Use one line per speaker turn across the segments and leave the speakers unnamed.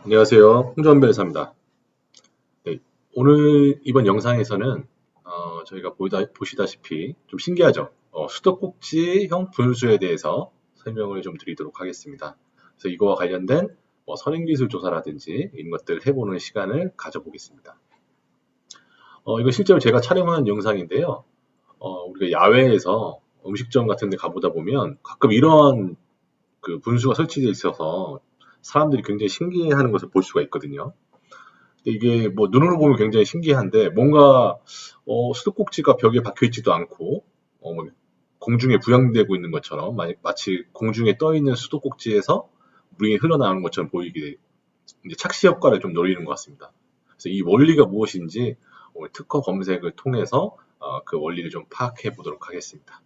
안녕하세요. 홍준변호사입니다. 네, 오늘 이번 영상에서는 저희가 보시다시피 좀 신기하죠? 수도꼭지형 분수에 대해서 설명을 좀 드리도록 하겠습니다. 그래서 이거와 관련된 선행기술 조사라든지 이런 것들 해보는 시간을 가져보겠습니다. 이거 실제로 제가 촬영한 영상인데요. 우리가 야외에서 음식점 같은 데 가보다 보면 가끔 이런 그 분수가 설치되어 있어서 사람들이 굉장히 신기해하는 것을 볼 수가 있거든요. 이게 뭐 눈으로 보면 굉장히 신기한데 뭔가 수도꼭지가 벽에 박혀 있지도 않고 뭐 공중에 부양되고 있는 것처럼 마치 공중에 떠 있는 수도꼭지에서 물이 흘러나오는 것처럼 보이게 이제 착시 효과를 좀 노리는 것 같습니다. 그래서 이 원리가 무엇인지 오늘 특허 검색을 통해서 그 원리를 좀 파악해 보도록 하겠습니다.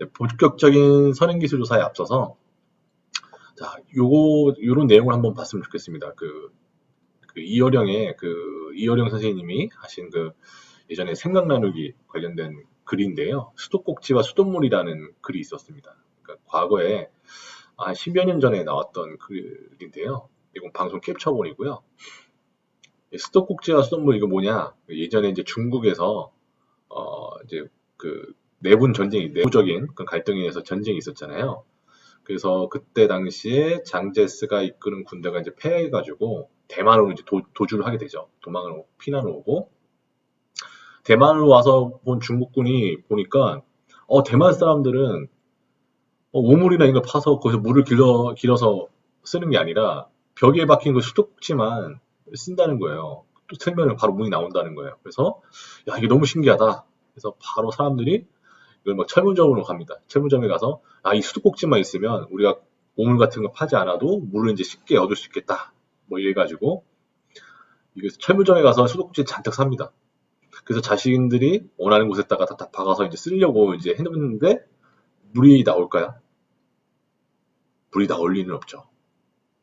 네, 본격적인 선행기술 조사에 앞서서 자, 요런 내용을 한번 봤으면 좋겠습니다. 이어령 선생님이 하신 예전에 생각 나누기 관련된 글인데요. 수도꼭지와 수돗물이라는 글이 있었습니다. 그러니까 과거에 한 10여 년 전에 나왔던 글인데요. 이건 방송 캡처본이고요. 수도꼭지와 수돗물 이거 뭐냐? 예전에 이제 중국에서 이제 내부적인 그런 갈등에 의해서 전쟁이 있었잖아요. 그래서 그때 당시에 장제스가 이끄는 군대가 이제 패해가지고 대만으로 이제 도주를 하게 되죠. 도망을 피난을 오고 대만으로 와서 본 중국군이 보니까 대만 사람들은 우물이나 이런 거 파서 거기서 물을 길어서 쓰는 게 아니라 벽에 박힌 그 수도꼭지만 쓴다는 거예요. 또 틀면 바로 물이 나온다는 거예요. 그래서 야 이게 너무 신기하다. 그래서 바로 사람들이 이걸 막 철물점으로 갑니다. 철물점에 가서 이 수도꼭지만 있으면 우리가 오물 같은 거 파지 않아도 물을 이제 쉽게 얻을 수 있겠다. 뭐 이래가지고 이게 철물점에 가서 수도꼭지 잔뜩 삽니다. 그래서 자신들이 원하는 곳에다가 다 박아서 이제 쓰려고 이제 해놓는데 물이 나올까요? 물이 나올 리는 없죠.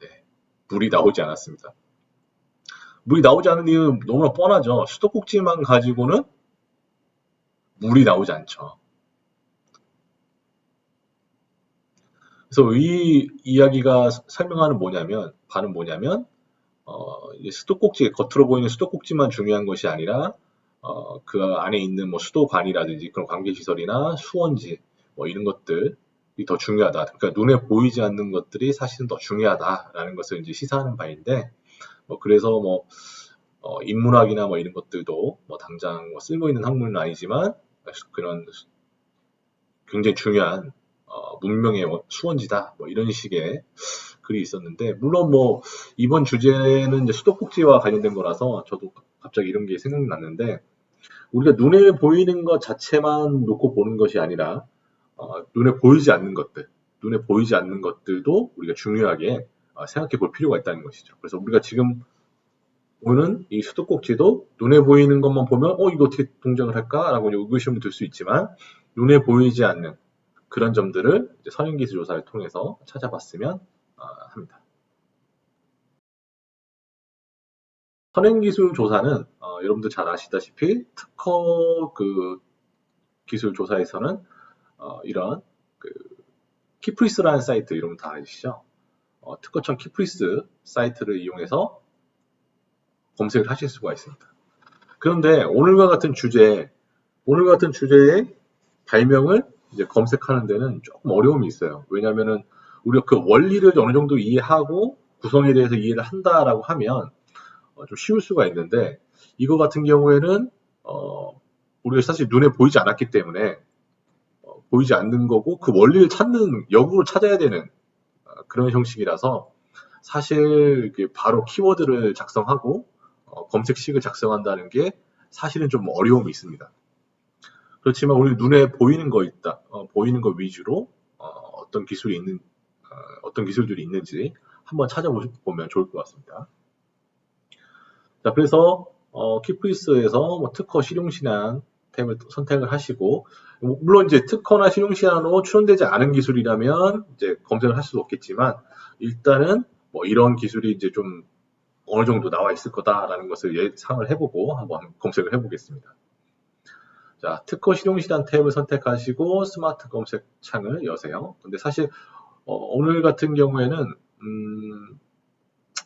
네, 물이 나오지 않았습니다. 물이 나오지 않은 이유는 너무나 뻔하죠. 수도꼭지만 가지고는 물이 나오지 않죠. 그래서 이 이야기가 설명하는 바는 뭐냐면, 수도꼭지, 겉으로 보이는 수도꼭지만 중요한 것이 아니라, 그 안에 있는 뭐 수도관이라든지 그런 관계시설이나 수원지, 뭐 이런 것들이 더 중요하다. 그러니까 눈에 보이지 않는 것들이 사실은 더 중요하다라는 것을 이제 시사하는 바인데, 그래서 인문학이나 뭐 이런 것들도 뭐 당장 쓸모 있는 학문은 아니지만, 그런 굉장히 중요한 문명의 수원지다. 뭐 이런 식의 글이 있었는데, 물론 뭐 이번 주제는 이제 수도꼭지와 관련된 거라서 저도 갑자기 이런 게 생각났는데, 우리가 눈에 보이는 것 자체만 놓고 보는 것이 아니라 눈에 보이지 않는 것들도 우리가 중요하게 생각해 볼 필요가 있다는 것이죠. 그래서 우리가 지금 보는 이 수도꼭지도 눈에 보이는 것만 보면 이거 어떻게 동작을 할까라고 의구심을 들 수 있지만, 눈에 보이지 않는 그런 점들을 선행기술 조사를 통해서 찾아봤으면 합니다. 선행기술 조사는 여러분들 잘 아시다시피 특허 기술 조사에서는 이런 키프리스라는 사이트 여러분 다 아시죠? 특허청 키프리스 사이트를 이용해서 검색을 하실 수가 있습니다. 그런데 오늘과 같은 주제의 발명을 이제 검색하는 데는 조금 어려움이 있어요. 왜냐하면은 우리가 그 원리를 어느 정도 이해하고 구성에 대해서 이해를 한다라고 하면 좀 쉬울 수가 있는데, 이거 같은 경우에는 우리가 사실 눈에 보이지 않았기 때문에 보이지 않는 거고 그 원리를 역으로 찾아야 되는 그런 형식이라서 사실 바로 키워드를 작성하고 검색식을 작성한다는 게 사실은 좀 어려움이 있습니다. 그렇지만 우리 눈에 보이는 보이는 거 위주로 어떤 기술들이 있는지 한번 찾아보면 좋을 것 같습니다. 자, 그래서 키프리스에서 특허 실용신안 탭을 선택을 하시고, 물론 이제 특허나 실용신안으로 추천되지 않은 기술이라면 이제 검색을 할 수도 없겠지만, 일단은 뭐 이런 기술이 이제 좀 어느 정도 나와 있을 거다라는 것을 예상을 해보고 한번 검색을 해보겠습니다. 자, 특허 실용 시장 탭을 선택하시고 스마트 검색 창을 여세요. 근데 사실 오늘 같은 경우에는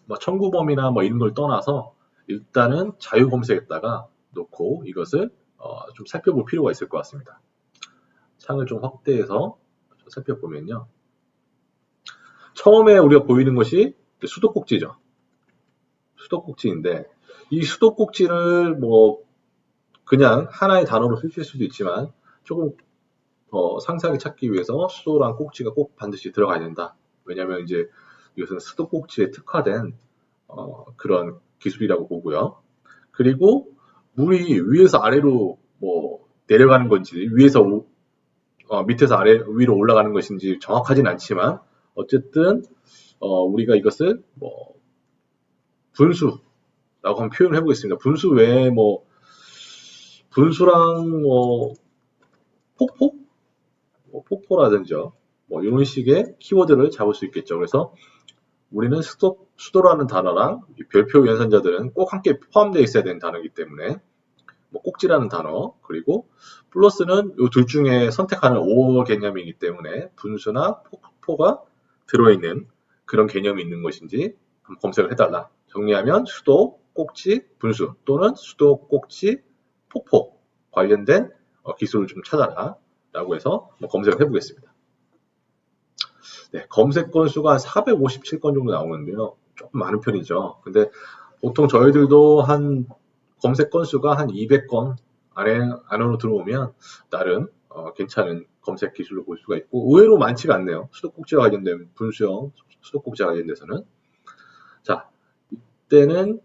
뭐 청구범위나 뭐 이런 걸 떠나서 일단은 자유 검색에다가 놓고 이것을 좀 살펴볼 필요가 있을 것 같습니다. 창을 좀 확대해서 좀 살펴보면요. 처음에 우리가 보이는 것이 수도꼭지죠. 수도꼭지인데 이 수도꼭지를 뭐 그냥 하나의 단어로 쓰실 수도 있지만 조금 상세하게 찾기 위해서 수도랑 꼭지가 꼭 반드시 들어가야 된다. 왜냐하면 이제 이것은 수도꼭지에 특화된 그런 기술이라고 보고요. 그리고 물이 위에서 아래로 뭐 내려가는 건지 위에서 밑에서 아래 위로 올라가는 것인지 정확하진 않지만 어쨌든 우리가 이것을 뭐 분수라고 한번 표현을 해보겠습니다. 분수 외에 뭐 분수랑 뭐 폭포, 뭐 폭포라든지 뭐 이런 식의 키워드를 잡을 수 있겠죠. 그래서 우리는 수도라는 단어랑 별표 연산자들은 꼭 함께 포함되어 있어야 되는 단어이기 때문에 뭐 꼭지라는 단어 그리고 플러스는 이 둘 중에 선택하는 5 개념이기 때문에 분수나 폭포가 들어있는 그런 개념이 있는 것인지 한번 검색을 해달라. 정리하면 수도, 꼭지, 분수 또는 수도, 꼭지, 폭포 관련된 기술을 좀 찾아라 라고 해서 검색을 해보겠습니다. 네, 검색 건수가 한 457건 정도 나오는데요. 조금 많은 편이죠. 근데 보통 저희들도 한 검색 건수가 한 200건 안으로 들어오면 나름 괜찮은 검색 기술로 볼 수가 있고 의외로 많지가 않네요. 수도꼭지와 관련된 분수형 수도꼭지와 관련돼서는 자 이때는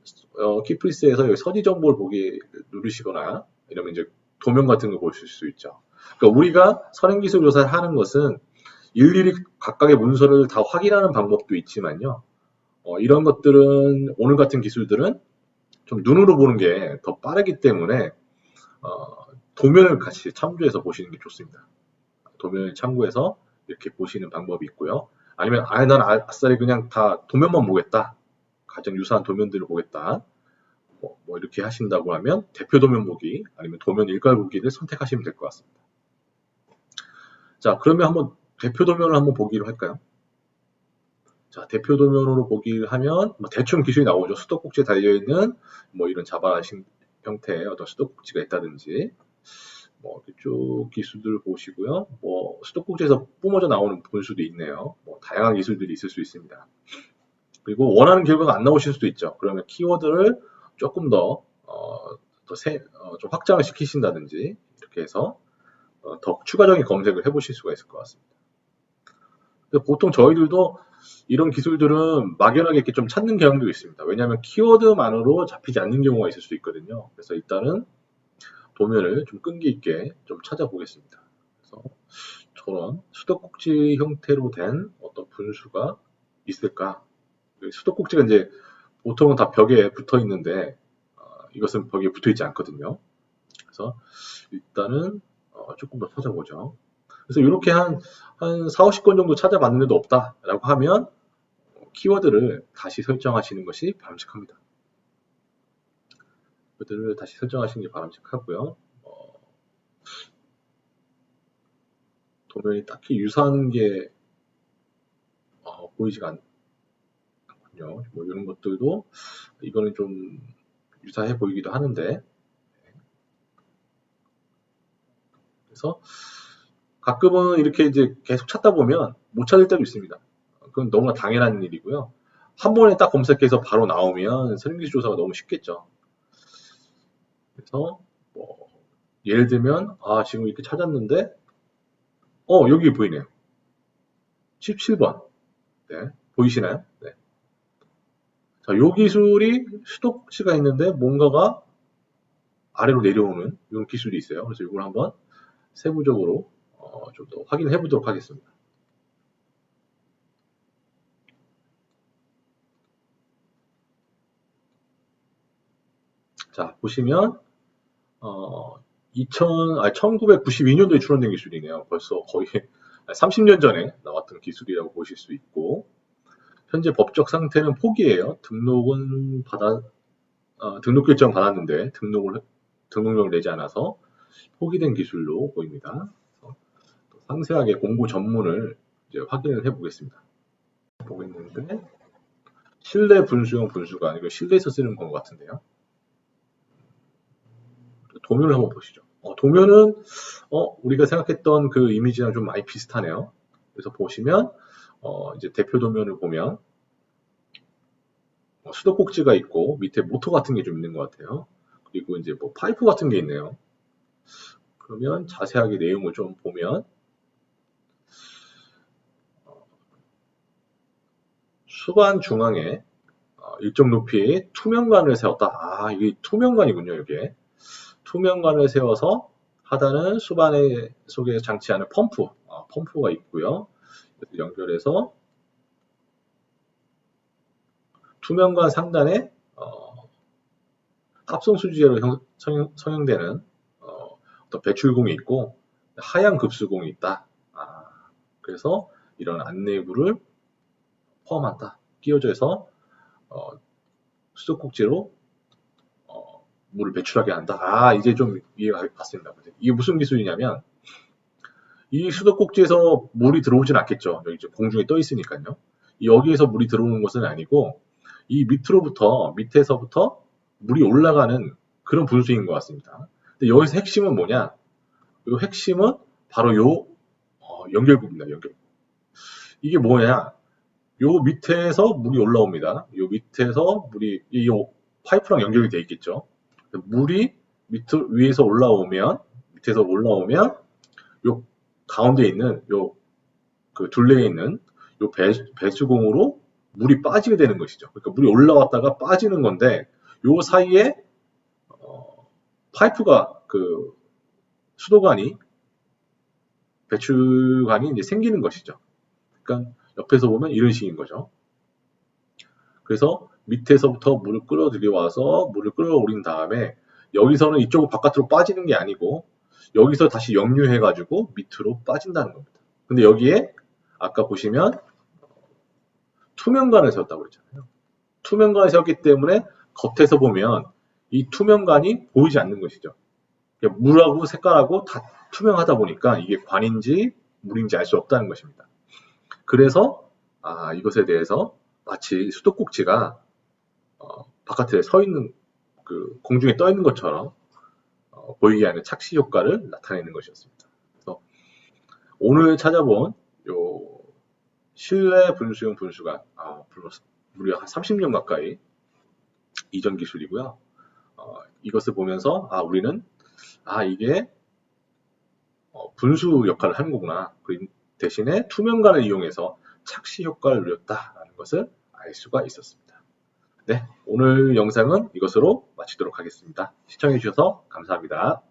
키프리스에서 여기 서지 정보를 보기 누르시거나 이러면 이제 도면 같은 걸 보실 수 있죠. 그러니까 우리가 선행기술 조사를 하는 것은 일일이 각각의 문서를 다 확인하는 방법도 있지만요. 이런 것들은 오늘 같은 기술들은 좀 눈으로 보는 게 더 빠르기 때문에 도면을 같이 참조해서 보시는 게 좋습니다. 도면을 참고해서 이렇게 보시는 방법이 있고요. 아니면 난 아싸리 그냥 다 도면만 보겠다. 가장 유사한 도면들을 보겠다. 뭐 이렇게 하신다고 하면 대표 도면 보기 아니면 도면 일괄 보기를 선택하시면 될 것 같습니다. 자, 그러면 한번 대표 도면을 한번 보기로 할까요? 자, 대표 도면으로 보기를 하면 뭐 대충 기술이 나오죠. 수도꼭지에 달려있는 뭐 이런 자바라신 형태의 어떤 수도꼭지가 있다든지 뭐 이쪽 기술들을 보시고요. 뭐 수도꼭지에서 뿜어져 나오는 분수도 있네요. 뭐 다양한 기술들이 있을 수 있습니다. 그리고 원하는 결과가 안 나오실 수도 있죠. 그러면 키워드를 조금 더 좀 확장을 시키신다든지 이렇게 해서 더 추가적인 검색을 해보실 수가 있을 것 같습니다. 보통 저희들도 이런 기술들은 막연하게 이렇게 좀 찾는 경향도 있습니다. 왜냐하면 키워드만으로 잡히지 않는 경우가 있을 수 있거든요. 그래서 일단은 도면을 좀 끈기 있게 좀 찾아보겠습니다. 그래서 저런 수도꼭지 형태로 된 어떤 분수가 있을까? 수도꼭지가 이제 보통은 다 벽에 붙어 있는데 이것은 벽에 붙어 있지 않거든요. 그래서 일단은 조금 더 찾아보죠. 그래서 이렇게 한 4, 50건 정도 찾아봤는데도 없다라고 하면 키워드를 다시 설정하시는 것이 바람직합니다. 키워드를 다시 설정하시는 게 바람직하고요. 도면이 딱히 유사한 게 보이지가 않군요. 뭐 이런 것들도 이거는 좀 유사해 보이기도 하는데 그래서 가끔은 이렇게 이제 계속 찾다 보면 못 찾을 때도 있습니다. 그건 너무나 당연한 일이고요. 한 번에 딱 검색해서 바로 나오면 선행기술 조사가 너무 쉽겠죠. 그래서 뭐 예를 들면 지금 이렇게 찾았는데 여기 보이네요. 17번. 네. 보이시나요? 네. 자, 요 기술이 수도꼭지가 있는데 뭔가가 아래로 내려오는 이런 기술이 있어요. 그래서 이걸 한번 세부적으로 좀 더 확인해 보도록 하겠습니다. 자, 보시면 1992년도에 출원된 기술이네요. 벌써 거의 30년 전에 나왔던 기술이라고 보실 수 있고 현재 법적 상태는 포기예요. 등록은 등록 결정 받았는데 등록령을 내지 않아서 포기된 기술로 보입니다. 또 상세하게 공부 전문을 이제 확인을 해 보겠습니다. 보고 있는데 실내 분수형 분수관, 이거 실내에서 쓰는 건 것 같은데요. 도면을 한번 보시죠. 도면은 우리가 생각했던 그 이미지랑 좀 많이 비슷하네요. 그래서 보시면 이제 대표 도면을 보면 수도꼭지가 있고 밑에 모터 같은 게 좀 있는 것 같아요. 그리고 이제 뭐 파이프 같은 게 있네요. 그러면 자세하게 내용을 좀 보면 수반 중앙에 일정 높이의 투명관을 세웠다. 이게 투명관이군요, 이게. 투명관을 세워서 하단은 수반에 속에 장치하는 펌프, 펌프가 있고요. 연결해서 투명관 상단에 합성 수지로 성형되는 어떤 배출공이 있고 하얀 급수공이 있다. 그래서 이런 안내구를 포함한다. 끼워져 있어 수도꼭지로 물을 배출하게 한다. 이제 좀 이해가 갔습니다. 이게 무슨 기술이냐면 이 수도꼭지에서 물이 들어오진 않겠죠. 여기 이제 공중에 떠 있으니까요. 여기에서 물이 들어오는 것은 아니고 이 밑에서부터 물이 올라가는 그런 분수인 것 같습니다. 근데 여기서 핵심은 뭐냐? 이 핵심은 바로 요 연결부입니다. 연결부. 이게 뭐냐? 요 밑에서 물이 올라옵니다. 요 밑에서 물이 이 파이프랑 연결이 돼 있겠죠. 물이 위에서 올라오면 밑에서 올라오면 요 가운데 있는 요 그 둘레에 있는 요 배수공으로 물이 빠지게 되는 것이죠. 그러니까 물이 올라왔다가 빠지는 건데 요 사이에 파이프가 그 수도관이 배출관이 이제 생기는 것이죠. 그러니까 옆에서 보면 이런 식인 거죠. 그래서 밑에서부터 물을 끌어들여와서 물을 끌어올린 다음에 여기서는 이쪽으로 바깥으로 빠지는 게 아니고 여기서 다시 역류해가지고 밑으로 빠진다는 겁니다. 근데 여기에 아까 보시면 투명관을 세웠다고 그랬잖아요. 투명관을 세웠기 때문에 겉에서 보면 이 투명관이 보이지 않는 것이죠. 물하고 색깔하고 다 투명하다 보니까 이게 관인지 물인지 알 수 없다는 것입니다. 그래서 이것에 대해서 마치 수도꼭지가 바깥에 서 있는 그 공중에 떠 있는 것처럼 보이게 하는 착시 효과를 나타내는 것이었습니다. 그래서 오늘 찾아본 요 실내 분수형 분수관 무려 한 30년 가까이 이전 기술이고요. 이것을 보면서 우리는 이게 분수 역할을 하는 거구나. 그 대신에 투명관을 이용해서 착시 효과를 누렸다라는 것을 알 수가 있었습니다. 네, 오늘 영상은 이것으로 마치도록 하겠습니다. 시청해 주셔서 감사합니다.